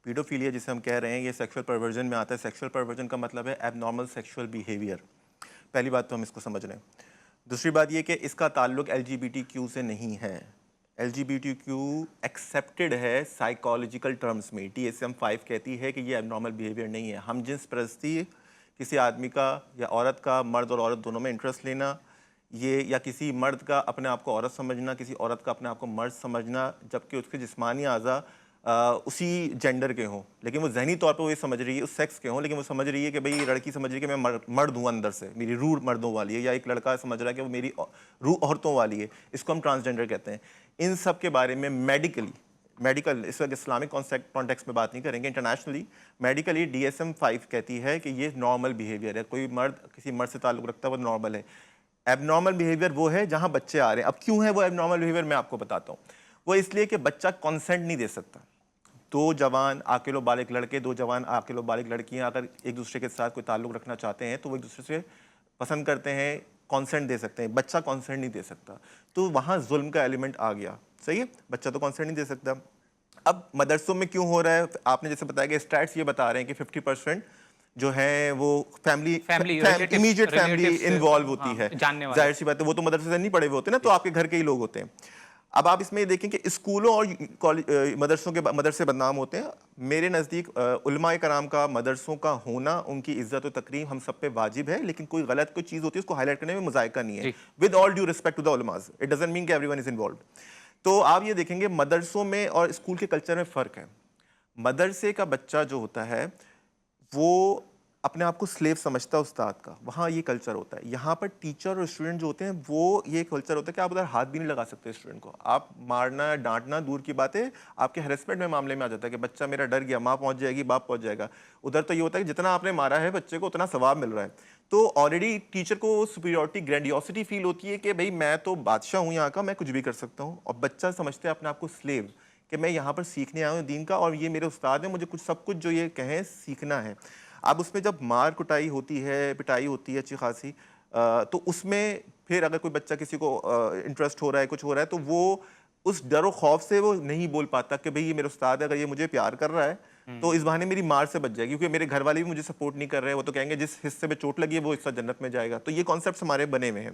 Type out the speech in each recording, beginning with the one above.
Paedophilia جسے ہم کہہ رہے ہیں یہ سیکشول پرورژن میں آتا ہے. سیکشول پرورژن کا مطلب ہے ایب نارمل سیکشول بیہیویئر. پہلی بات تو ہم اس کو سمجھ رہے ہیں. دوسری بات یہ کہ اس کا تعلق L G B T Q سے نہیں ہے. L G B T Q accepted ہے سائیکالوجیکل ٹرمز میں. ٹی ایس ایم 5 کہتی ہے کہ یہ ایب نارمل بیہیویئر نہیں ہے. ہم جنس پرستی کسی آدمی کا یا عورت کا, مرد اور عورت دونوں میں انٹرسٹ لینا, یہ یا کسی مرد کا اپنے آپ کو عورت سمجھنا, کسی عورت کا اپنے آپ کو مرد سمجھنا, جبکہ اس کے جسمانی اعضاء اسی جینڈر کے ہوں, لیکن وہ ذہنی طور پہ وہ یہ سمجھ رہی ہے اس سیکس کے ہوں, لیکن وہ سمجھ رہی ہے کہ بھئی لڑکی سمجھ رہی ہے کہ میں مرد ہوں اندر سے, میری روح مردوں والی ہے, یا ایک لڑکا سمجھ رہا ہے کہ وہ میری روح عورتوں والی ہے. اس کو ہم ٹرانسجینڈر کہتے ہیں. ان سب کے بارے میں میڈیکل اس وقت اسلامک کانٹیکس میں بات نہیں کریں گے, internationally medically D S M 5 کہتی ہے کہ یہ نارمل بیہیویئر ہے. کوئی مرد کسی مرد سے تعلق رکھتا ہے وہ نارمل ہے. ایب نارمل بیہیویئر وہ ہے جہاں بچے آ رہے ہیں. اب کیوں ہے وہ ایب نارمل بیہیویئر, میں آپ کو بتاتا ہوں. وہ اس لیے کہ بچہ کنسنٹ نہیں دے سکتا. دو جوان عاقل و بالغ لڑکے, دو جوان عاقل و بالغ لڑکیاں اگر ایک دوسرے کے ساتھ کوئی تعلق رکھنا چاہتے ہیں تو وہ ایک دوسرے سے پسند کرتے ہیں, کانسنٹ دے سکتے ہیں. بچہ کانسنٹ نہیں دے سکتا, تو وہاں ظلم کا ایلیمنٹ آ گیا. صحیح ہے, بچہ تو کانسنٹ نہیں دے سکتا. اب مدرسوں میں کیوں ہو رہا ہے, آپ نے جیسے بتایا کہ اسٹیٹس یہ بتا رہے ہیں کہ 50% جو ہے وہ فیملی امیجیٹ فیملی انوالو ہوتی ہے. ظاہر سی بات ہے, وہ تو مدرسے سے نہیں پڑھے ہوئے ہوتے نا, تو آپ کے گھر کے ہی لوگ ہوتے ہیں. اب آپ اس میں یہ دیکھیں کہ اسکولوں اور مدرسوں کے مدرسے بدنام ہوتے ہیں. میرے نزدیک علماء کرام کا مدرسوں کا ہونا, ان کی عزت و تکریم ہم سب پہ واجب ہے, لیکن کوئی غلط کوئی چیز ہوتی ہے اس کو ہائی لائٹ کرنے میں مذائقہ نہیں ہے. With all due respect to the علماز, اٹ ڈزنٹ مین کہ ایوری ون از انوالوڈ. تو آپ یہ دیکھیں گے مدرسوں میں اور اسکول کے کلچر میں فرق ہے. مدرسے کا بچہ جو ہوتا ہے وہ اپنے آپ کو سلیو سمجھتا ہے استاد کا, وہاں یہ کلچر ہوتا ہے. یہاں پر ٹیچر اور اسٹوڈنٹ جو ہوتے ہیں وہ یہ کلچر ہوتا ہے کہ آپ ادھر ہاتھ بھی نہیں لگا سکتے اسٹوڈنٹ کو. آپ مارنا ڈانٹنا دور کی بات ہے, آپ کے ہیرسمنٹ میں معاملے میں آ جاتا ہے کہ بچہ میرا ڈر گیا, ماں پہنچ جائے گی, باپ پہنچ جائے گا. ادھر تو یہ ہوتا ہے کہ جتنا آپ نے مارا ہے بچے کو اتنا ثواب مل رہا ہے. تو آلریڈی ٹیچر کو سپیریورٹی گرینڈیوسٹی فیل ہوتی ہے کہ بھئی میں تو بادشاہ ہوں یہاں کا, میں کچھ بھی کر سکتا ہوں. اور بچہ سمجھتے ہیں اپنے آپ کو سلیو کہ میں یہاں پر سیکھنے آیا ہوں دین کا, اور یہ میرے استاد ہیں, مجھے کچھ سب کچھ جو یہ کہیں سیکھنا ہے. اب اس میں جب مار کٹائی ہوتی ہے, پٹائی ہوتی ہے اچھی خاصی, تو اس میں پھر اگر کوئی بچہ کسی کو انٹرسٹ ہو رہا ہے, کچھ ہو رہا ہے, تو وہ اس ڈر و خوف سے وہ نہیں بول پاتا کہ بھئی یہ میرا استاد ہے, اگر یہ مجھے پیار کر رہا ہے تو اس بہانے میری مار سے بچ جائے گی, کیونکہ میرے گھر والے بھی مجھے سپورٹ نہیں کر رہے, وہ تو کہیں گے جس حصے میں چوٹ لگی ہے وہ حصہ جنت میں جائے گا. تو یہ کانسیپٹس ہمارے بنے ہوئے ہیں.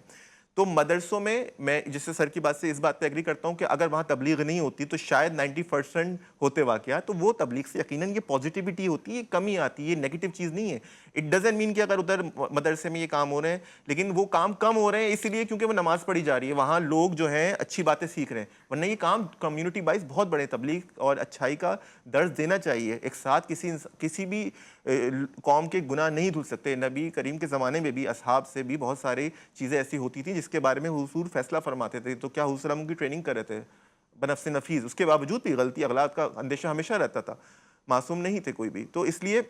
تو مدرسوں میں جس سے سر کی بات سے اس بات پہ ایگری کرتا ہوں کہ اگر وہاں تبلیغ نہیں ہوتی تو شاید 90% ہوتے واقعات, تو وہ تبلیغ سے یقیناً یہ پازیٹیوٹی ہوتی ہے, یہ کمی آتی ہے, یہ نیگیٹو چیز نہیں ہے. اٹ ڈزنٹ مین کہ اگر ادھر مدرسے میں یہ کام ہو رہے ہیں, لیکن وہ کام کم ہو رہے ہیں اس لیے کیونکہ وہ نماز پڑھی جا رہی ہے, وہاں لوگ جو ہیں اچھی باتیں سیکھ رہے ہیں, ورنہ یہ کام کمیونٹی وائز بہت بڑے. تبلیغ اور اچھائی کا درس دینا چاہیے ایک ساتھ. کسی بھی قوم کے گناہ نہیں دھل سکتے. نبی کریم کے زمانے میں بھی اصحاب سے بھی بہت ساری چیزیں ایسی ہوتی تھیں جس کے بارے میں حضور فیصلہ فرماتے تھے, تو کیا حضور صلی اللہ علیہ وسلم کی ٹریننگ کر رہے تھے بنفس نفیس, اس کے باوجود بھی غلطی اغلاط کا اندیشہ ہمیشہ رہتا تھا, معصوم نہیں تھے کوئی بھی. تو اس لیے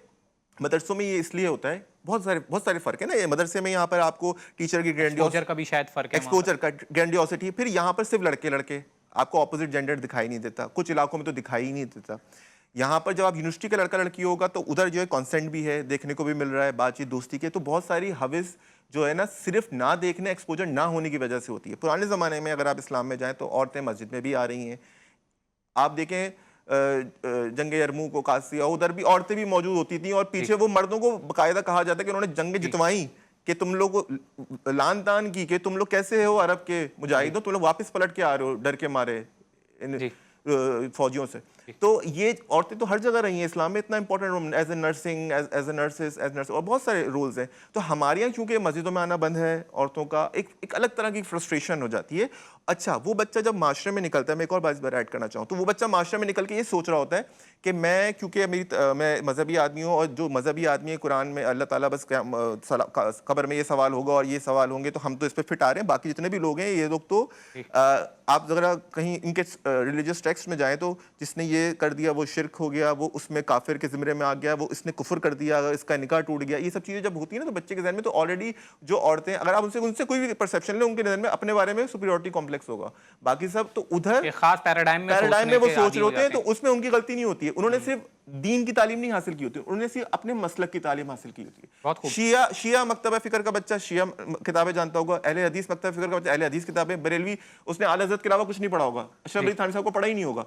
مدرسوں میں یہ اس لیے ہوتا ہے, بہت سارے فرق ہے نا. یہ مدرسے میں یہاں پر آپ کو ٹیچر کی ایکسپوجر کا بھی شاید فرق ہے, ایکسپوجر کا گرینڈیوسٹی. پھر یہاں پر صرف لڑکے آپ کو اپوزٹ جینڈر دکھائی نہیں دیتا, کچھ علاقوں میں تو دکھائی ہی نہیں دیتا. یہاں پر جب آپ یونیورسٹی کا لڑکا لڑکی ہوگا تو ادھر جو ہے کانسنٹ بھی ہے, دیکھنے کو بھی مل رہا ہے, بات چیت دوستی کے. تو بہت ساری حوث جو ہے نا صرف نہ دیکھنے, ایکسپوجر نہ ہونے کی وجہ سے ہوتی ہے. پرانے زمانے میں اگر آپ اسلام میں جائیں تو عورتیں مسجد میں بھی آ رہی ہیں. آپ دیکھیں جنگ یرموک کو قادسیہ, ادھر بھی عورتیں بھی موجود ہوتی تھیں, اور پیچھے وہ مردوں کو باقاعدہ کہا جاتا ہے کہ انہوں نے جنگیں جتوائیں, کہ تم لوگ لان تان کی کہ تم لوگ کیسے ہو عرب کے مجاہدوں, تم لوگ واپس پلٹ کے آ رہے ہو ڈر کے مارے فوجیوں سے. تو یہ عورتیں تو ہر جگہ رہی ہیں اسلام میں, اتنا important role as a nursing, as a nurses, اور بہت سارے رولز ہیں. تو ہمارے یہاں چونکہ مسجدوں میں آنا بند ہے عورتوں کا, ایک الگ طرح کی فرسٹریشن ہو جاتی ہے. اچھا, وہ بچہ جب معاشرے میں نکلتا ہے, میں ایک اور بات ایڈ کرنا چاہوں, تو وہ بچہ معاشرے میں نکل کے یہ سوچ رہا ہوتا ہے کہ میں کیونکہ میں مذہبی آدمی ہوں, اور جو مذہبی آدمی ہے قرآن میں اللہ تعالیٰ بس قبر میں یہ سوال ہوگا اور یہ سوال ہوں گے, تو ہم تو اس پہ فٹ آ رہے ہیں, باقی جتنے بھی لوگ ہیں یہ لوگ تو آپ ذرا کہیں ان کے ریلیجس ٹیکسٹ میں جائیں تو جس نے یہ کر دیا وہ شرک ہو گیا, وہ اس میں کافر کے زمرے میں آ گیا, وہ اس نے کفر کر دیا, اس کا نکاح ٹوٹ گیا. یہ سب چیزیں جب ہوتی ہیں نا تو بچے کے ذہن میں تو آلریڈی جو عورتیں, اگر آپ ان سے کوئی بھی پرسیپشن لیں, ان کے ذہن میں اپنے بارے میں سپیریورٹی کمپلیکس ہوگا. باقی سب تو ادھر خاص پیراڈائم میں وہ سوچ رہے ہوتے ہیں, تو اس میں ان کی غلطی نہیں ہوتی ہے. انہوں نے صرف دین کی تعلیم نہیں حاصل کی ہوتی, انہوں نے صرف اپنے مسلک کی تعلیم حاصل کی ہوتی ہے. شیعہ مکتبہ فکر کا بچہ شیعہ کتابیں جانتا ہوگا, اہل حدیث مکتبہ فکر کا بچہ اہل حدیث کتابیں, بریلوی اس نے اعلی حضرت کے علاوہ کچھ نہیں پڑھا ہوگا, اشرف علی تھانوی صاحب کو پڑھا ہی نہیں ہوگا,